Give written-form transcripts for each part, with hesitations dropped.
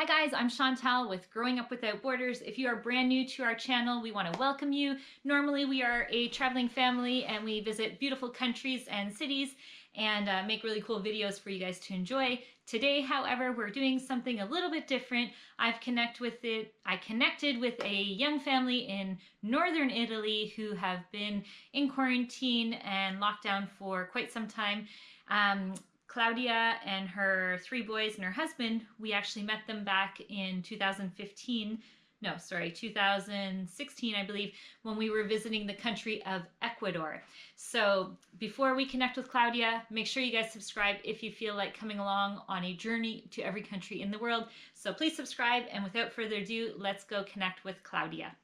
Hi guys, I'm Chantal with Growing Up Without Borders. If you are brand new to our channel, we want to welcome you. Normally we are a traveling family and we visit beautiful countries and cities and make really cool videos for you guys to enjoy. Today, however, we're doing something a little bit different. I connected with a young family in northern Italy who have been in quarantine and lockdown for quite some time. Claudia and her three boys and her husband, we actually met them back in 2016, I believe, when we were visiting the country of Ecuador. So before we connect with Claudia, make sure you guys subscribe if you feel like coming along on a journey to every country in the world. So please subscribe, and without further ado, let's go connect with Claudia.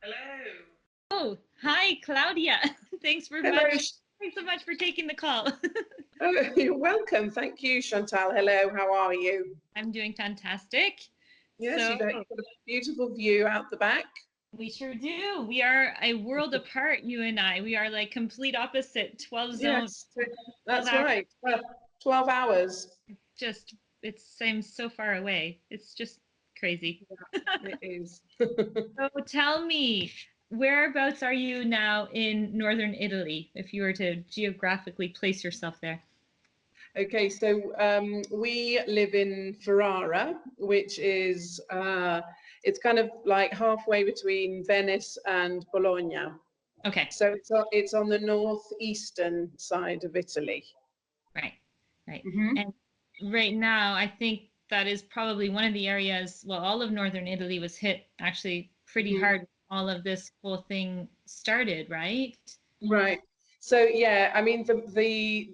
Hello. Oh, hi, Claudia. Thanks so much for taking the call. Oh, you're welcome. Thank you, Chantal. Hello, how are you? I'm doing fantastic. Yes, you've got a beautiful view out the back. We sure do. We are a world apart, you and I. We are like complete opposite, 12 zones. Yes, that's right. 12 hours. It seems so far away. It's just crazy. It is. So tell me, whereabouts are you now in northern Italy, if you were to geographically place yourself there? Okay, so we live in Ferrara, which is it's kind of like halfway between Venice and Bologna. Okay. So it's on the northeastern side of Italy. Right. And right now, I think that is probably one of the areas, well, all of northern Italy was hit actually pretty hard when all of this whole thing started, right? Right. So yeah, I mean the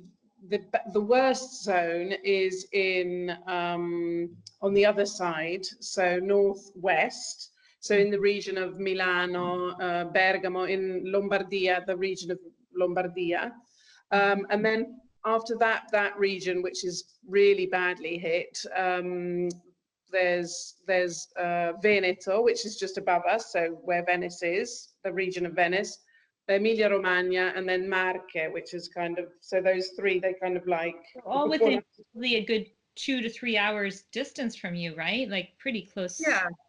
worst zone is in on the other side, so northwest, so in the region of Milano, Bergamo, in Lombardia, the region of Lombardia. And then after that region, which is really badly hit, there's Veneto, which is just above us, so where Venice is, the region of Venice, Emilia-Romagna, and then Marche, which is kind of, so those three, they kind of like all within probably a good 2 to 3 hours distance from you, right? Like pretty close.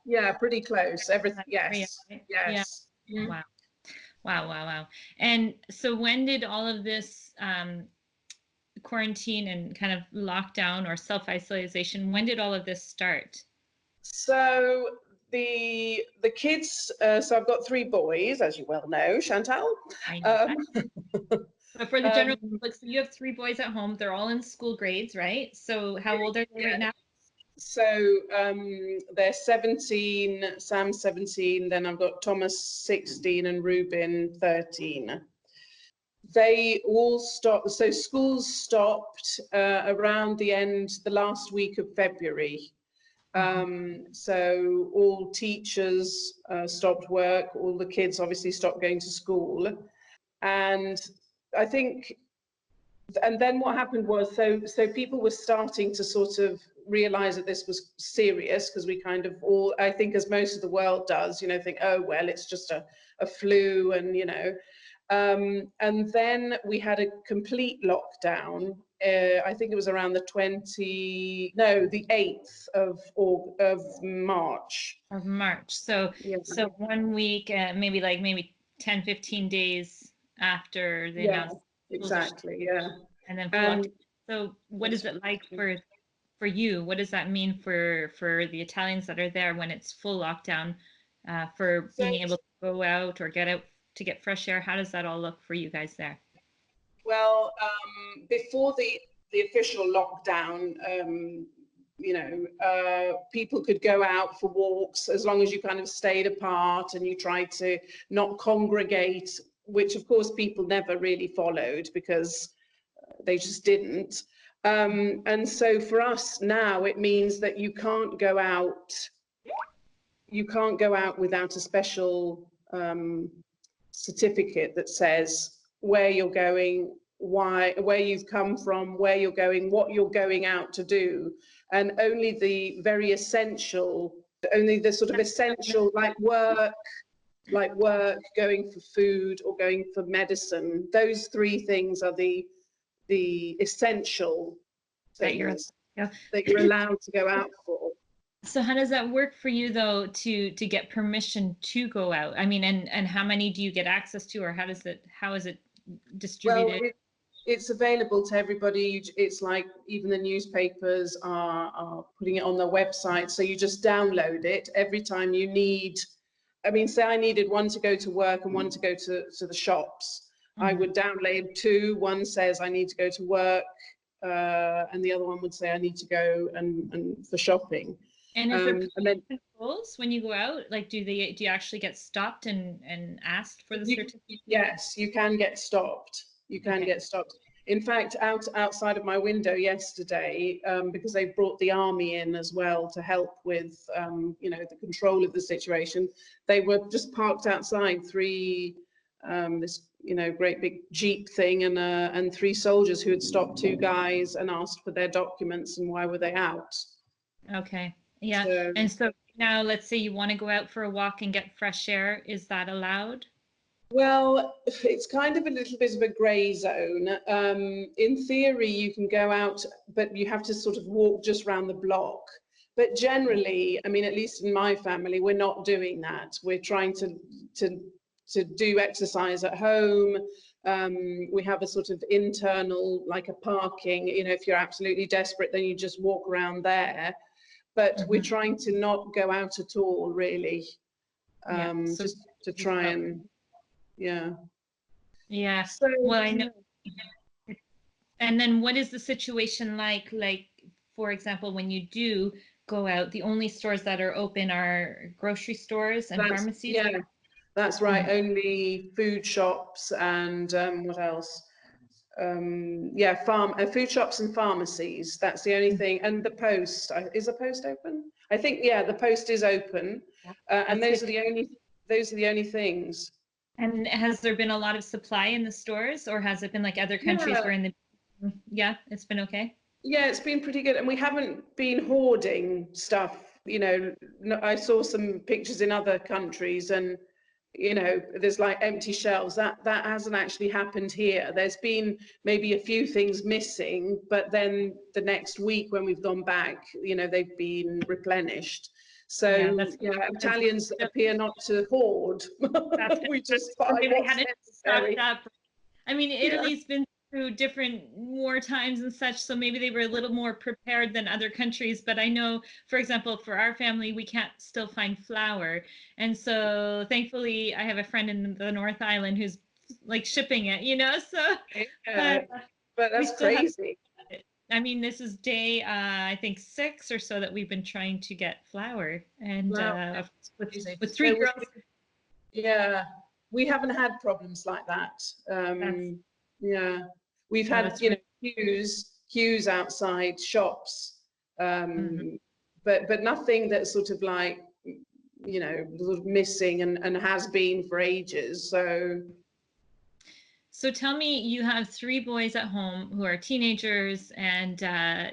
Yeah, pretty close. Everything, yes. Yeah. Wow. And so when did all of this quarantine and kind of lockdown or self-isolation, when did all of this start? So the kids, so I've got three boys, as you well know, Chantal. I know but for the general public, so you have three boys at home. They're all in school grades, right? So how old are they right now? So they're 17, Sam's 17, then I've got Thomas 16 and Ruben 13. They all stopped, so schools stopped around the last week of February. So all teachers stopped work, all the kids obviously stopped going to school. And I think, and then what happened was, so people were starting to sort of realize that this was serious, because we kind of all, I think as most of the world does, think, oh, well, it's just a flu, and, and then we had a complete lockdown. I think it was around the 8th of March. Of March. So, so 1 week, maybe 10, 15 days after they announced. Exactly. Yeah. And then so what is it like for you? What does that mean for the Italians that are there when it's full lockdown, for being able to go out or get out to get fresh air? How does that all look for you guys there? Well, before the official lockdown, people could go out for walks as long as you kind of stayed apart and you tried to not congregate, which of course people never really followed because they just didn't. And so for us now, it means that you can't go out. You can't go out without a special certificate that says where you're going, where you've come from, where you're going, what you're going out to do, and only the very essential, only the sort of essential, like work, like work, going for food, or going for medicine. Those three things are the essential that you're things that you're allowed to go out for. So how does that work for you though to get permission to go out? I mean, and how many do you get access to, or how is it Well, distributed? it's available to everybody. It's like even the newspapers are putting it on their website. So you just download it every time you need. I mean, say I needed one to go to work and one to go to the shops. I would download two. One says I need to go to work, and the other one would say I need to go and for shopping. And is there And then controls when you go out? Like, do you actually get stopped and asked for the certificate? yes, you can get stopped. You can get stopped. In fact, outside of my window yesterday, because they brought the army in as well to help with, you know, the control of the situation. They were just parked outside three, this, you know, great big Jeep thing, and three soldiers who had stopped two guys and asked for their documents and why were they out. Okay. Yeah. So, And so now let's say you want to go out for a walk and get fresh air. Is that allowed? well, it's kind of a little bit of a grey zone. In theory, you can go out, but you have to sort of walk just around the block. But generally, I mean, at least in my family, we're not doing that. We're trying to do exercise at home. We have a sort of internal, like a parking, you know, if you're absolutely desperate, then you just walk around there. But we're trying to not go out at all, really, So just to try and, yeah. yeah. So, Well, I know. And then what is the situation like, for example, when you do go out, the only stores that are open are grocery stores and pharmacies? yeah, that's right. Only food shops and what else? Yeah, food shops and pharmacies. That's the only thing. And the post, is the post open? I think, yeah, the post is open. And those are the only things. And has there been a lot of supply in the stores, or has it been like other countries Yeah, where in the yeah, it's been okay? yeah, it's been pretty good. And we haven't been hoarding stuff. You know, I saw some pictures in other countries and, you know, there's like empty shelves. That hasn't actually happened here. There's been maybe a few things missing, but then the next week when we've gone back, you know, they've been replenished. Yeah, So yeah, Italians appear not to hoard. We just buy what's necessary. I mean, Yeah. Italy's been through different war times and such, so maybe they were a little more prepared than other countries. But I know, for example, for our family, we can't still find flour. And so thankfully, I have a friend in the North Island who's like shipping it, you know? So, Yeah, but we that's still have crazy. it. I mean, this is day, I think 6 or so that we've been trying to get flour. And Wow. with three girls. Yeah, we haven't had problems like that. Yeah, we've had, you know, queues outside shops, but nothing that's sort of like, you know, sort of missing and has been for ages. So tell me, you have 3 boys at home who are teenagers, and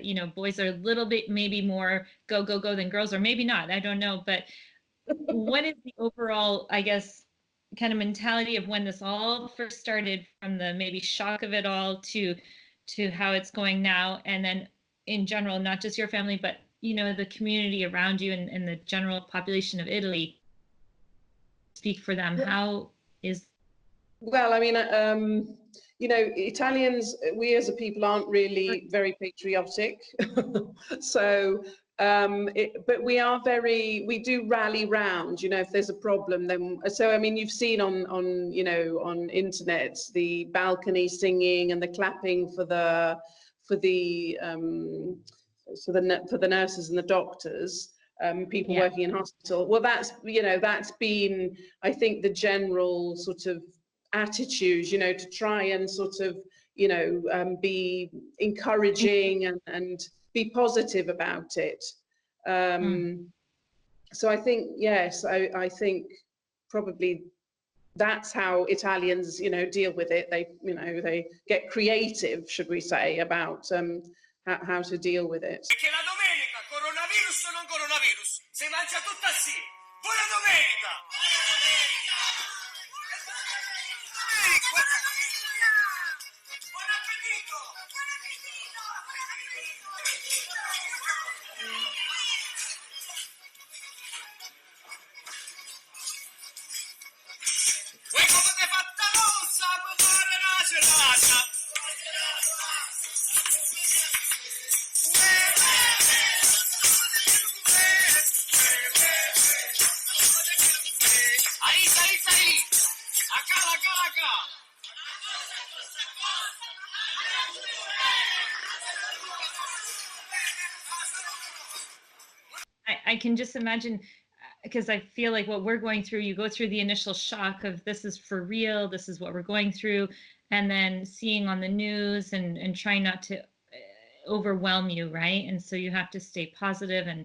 you know, boys are a little bit maybe more go go go than girls, or maybe not. I don't know. But what is the overall, I guess, kind of mentality of when this all first started, from the maybe shock of it all to how it's going now, and then in general, not just your family, but you know, the community around you and the general population of Italy. Speak for them. How is Well, I mean, you know, Italians, we as a people aren't really very patriotic. So, but we do rally round, you know, if there's a problem, then, so, I mean, you've seen on, you know, on internet, the balcony singing and the clapping for the nurses and the doctors. People working in hospital. Well, that's, you know, that's been, I think, the general sort of attitude, you know, to try and sort of, you know, be encouraging and be positive about it. So I think, yes, I think probably that's how Italians, you know, deal with it. They, you know, they get creative, should we say, about how to deal with it. Perché la domenica, coronavirus o non coronavirus, si mangia tutto assieme. Buona domenica! Buona domenica! I can just imagine, because I feel like what we're going through, you go through the initial shock of this is for real, this is what we're going through, and then seeing on the news and trying not to overwhelm you, right? And so you have to stay positive and,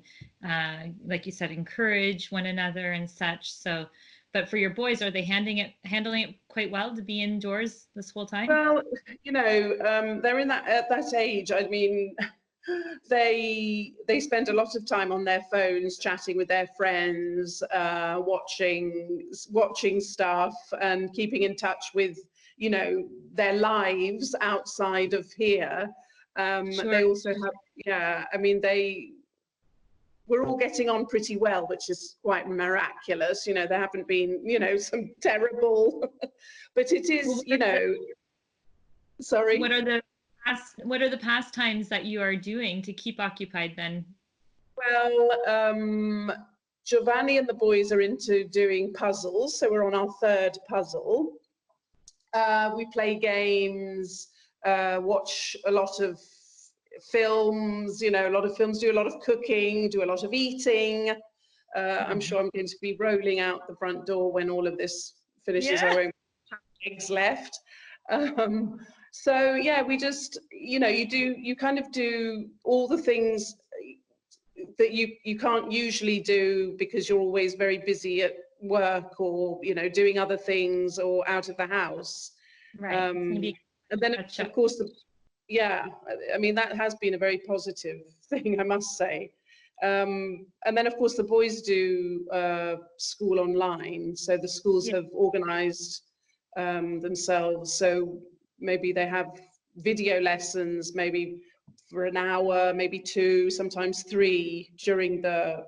like you said, encourage one another and such. So, but for your boys, are they handling it quite well to be indoors this whole time? Well, you know, they're at that age. I mean, they spend a lot of time on their phones, chatting with their friends, watching stuff, and keeping in touch with, you know, their lives outside of here. Sure. They also have, yeah. I mean, we're all getting on pretty well, which is quite miraculous. You know, there haven't been, you know, some terrible, but it is, you know. Sorry. What are the pastimes that you are doing to keep occupied then? Well, Giovanni and the boys are into doing puzzles, so we're on our third puzzle. We play games, watch a lot of films, you know, a lot of films, do a lot of cooking, do a lot of eating. I'm sure I'm going to be rolling out the front door when all of this finishes. Yeah. I won't have eggs left. So yeah, we just, you know, you kind of do all the things that you can't usually do because you're always very busy at work or, you know, doing other things or out of the house. Right. And then of course, yeah, I mean, that has been a very positive thing, I must say. And then of course the boys do school online. So the schools have organized themselves. So maybe they have video lessons, maybe for an hour, maybe 2, sometimes 3 during the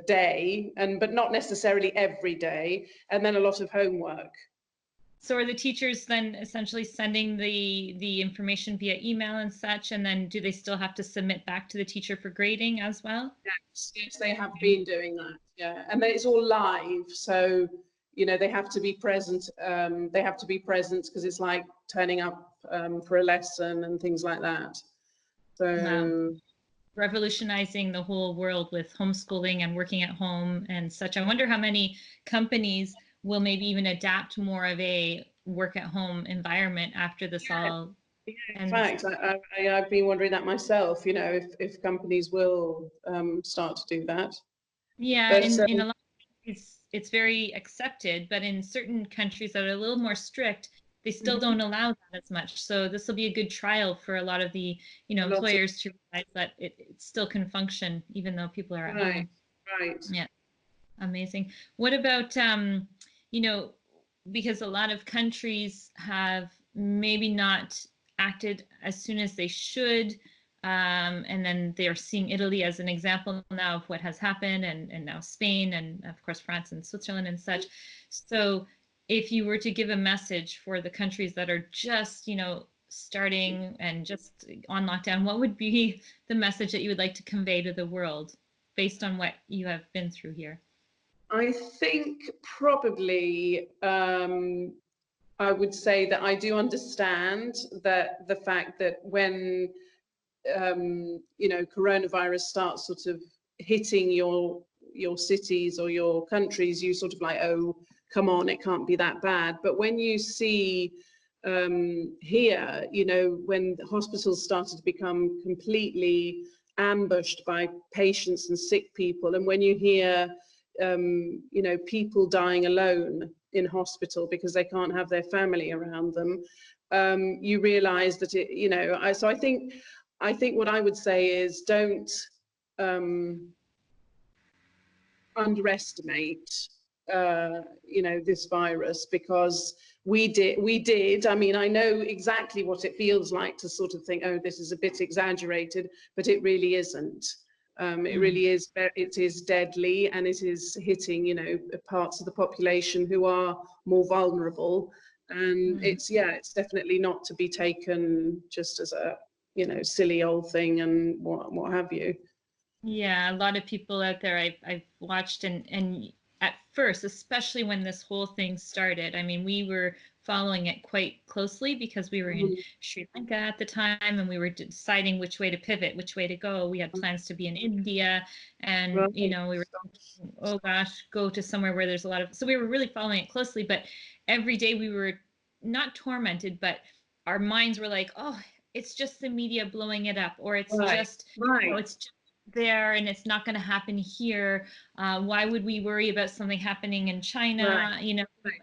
day, but not necessarily every day, and then a lot of homework. So are the teachers then essentially sending the information via email and such, and then do they still have to submit back to the teacher for grading as well? Yes, they have been doing that. Yeah, and then it's all live, so you know they have to be present. They have to be present because it's like turning up for a lesson and things like that. So wow. Revolutionizing the whole world with homeschooling and working at home and such. I wonder how many companies will maybe even adapt more of a work at home environment after this all. In fact, I've been wondering that myself, you know, if companies will start to do that. Yeah, but, in a lot of countries, it's very accepted, but in certain countries that are a little more strict, they still don't allow that as much. So this will be a good trial for a lot of the, you know, employers to realize that it still can function even though people are at home. Right. Yeah, amazing. What about, you know, because a lot of countries have maybe not acted as soon as they should. And then they're seeing Italy as an example now of what has happened, and now Spain, and of course France and Switzerland and such. So if you were to give a message for the countries that are just, you know, starting and just on lockdown, what would be the message that you would like to convey to the world based on what you have been through here? I think probably I would say that I do understand that the fact that when you know, coronavirus starts sort of hitting your cities or your countries, you sort of like, oh, come on, it can't be that bad. But when you see here, you know, when hospitals started to become completely ambushed by patients and sick people, and when you hear you know, people dying alone in hospital because they can't have their family around them, you realize that it, you know, so I think what I would say is don't underestimate you know, this virus, because we did. I mean, I know exactly what it feels like to sort of think, oh, this is a bit exaggerated, but it really isn't. It really is. It is deadly, and it is hitting, you know, parts of the population who are more vulnerable. And it's definitely not to be taken just as a, silly old thing and what have you. Yeah, a lot of people out there I've watched, and at first, especially when this whole thing started, I mean, we were following it quite closely because we were in Sri Lanka at the time, and we were deciding which way to pivot, which way to go. We had plans to be in India, and we were thinking, oh gosh, go to somewhere where there's a lot of, so we were really following it closely, but every day we were not tormented, but our minds were like, oh, it's just the media blowing it up, or it's just, it's just there and it's not going to happen here. Why would we worry about something happening in China,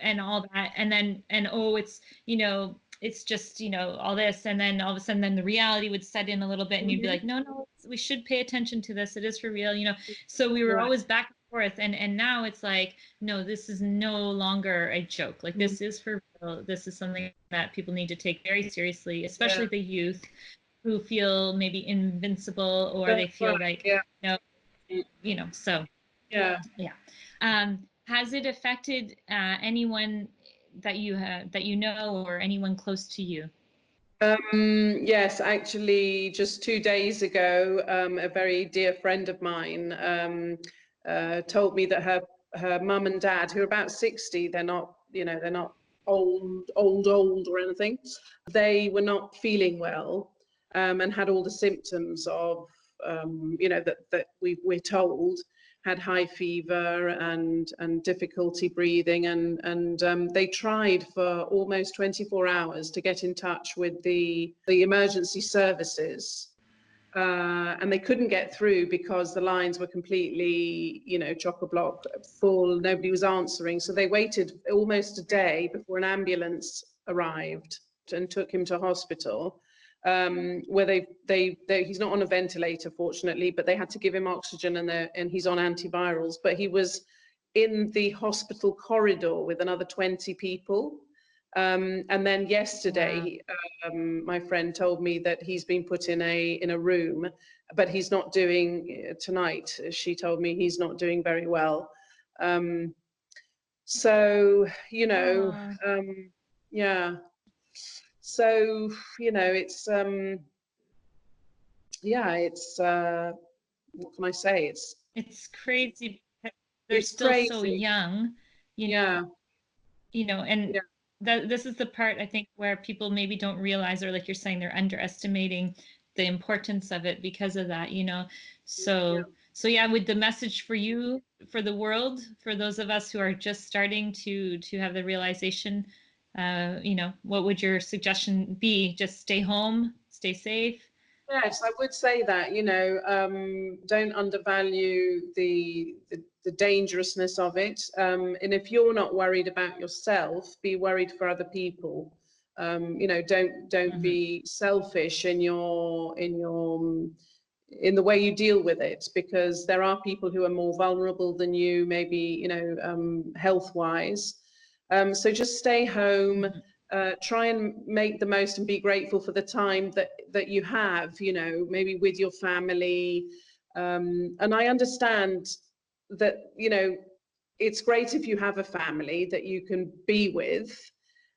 and all that? And oh, it's, it's just, all this. And then all of a sudden, then the reality would set in a little bit and you'd be like, no, we should pay attention to this. It is for real, So we were always back and forth. And now it's like, no, this is no longer a joke. Like this is for real. This is something that people need to take very seriously, especially the youth, who feel maybe invincible, or they feel like, so yeah. Has it affected anyone that you have, that or anyone close to you? Yes, actually, just 2 days ago, a very dear friend of mine told me that her mum and dad, who are about 60, they're not old or anything. They were not feeling well, and had all the symptoms of, that we're told, had high fever and difficulty breathing, and they tried for almost 24 hours to get in touch with the emergency services. And they couldn't get through because the lines were completely, chock-a-block full. Nobody was answering. So they waited almost a day before an ambulance arrived and took him to hospital, where he's not on a ventilator, fortunately, but they had to give him oxygen, and he's on antivirals. But he was in the hospital corridor with another 20 people. And then yesterday, my friend told me that he's been put in a room, but he's not doing, tonight, she told me he's not doing very well. So, yeah. So, it's, it's, what can I say? It's crazy. They're still crazy. So young, and this is the part, I think, where people maybe don't realize, or like you're saying, they're underestimating the importance of it because of that, So yeah, with the message for you, for the world, for those of us who are just starting to have the realization, what would your suggestion be? Just stay home, stay safe. Yes, I would say that, don't undervalue the dangerousness of it. And if you're not worried about yourself, be worried for other people. Don't be selfish in the way you deal with it, because there are people who are more vulnerable than you, maybe, health-wise. So just stay home. Try and make the most and be grateful for the time that you have, maybe with your family. And I understand that, it's great if you have a family that you can be with.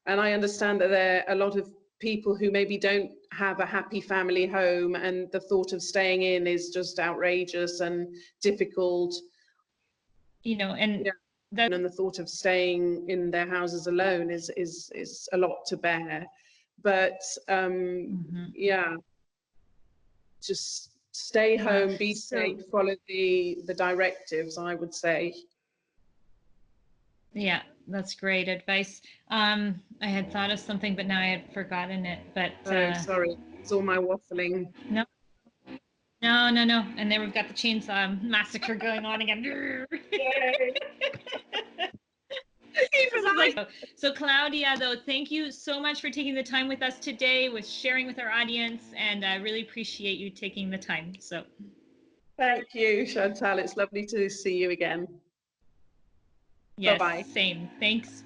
And I understand that there are a lot of people who maybe don't have a happy family home, and the thought of staying in is just outrageous and difficult. And the thought of staying in their houses alone is a lot to bear. But just stay home, be safe, follow the directives, I would say. Yeah, that's great advice. I had thought of something, but now I had forgotten it. But sorry, it's all my waffling. No. And then we've got the chainsaw massacre going on again. So Claudia, though, thank you so much for taking the time with us today, with sharing with our audience, and I really appreciate you taking the time. So thank you, Chantal. It's lovely to see you again. Yes, bye-bye. Same. Thanks.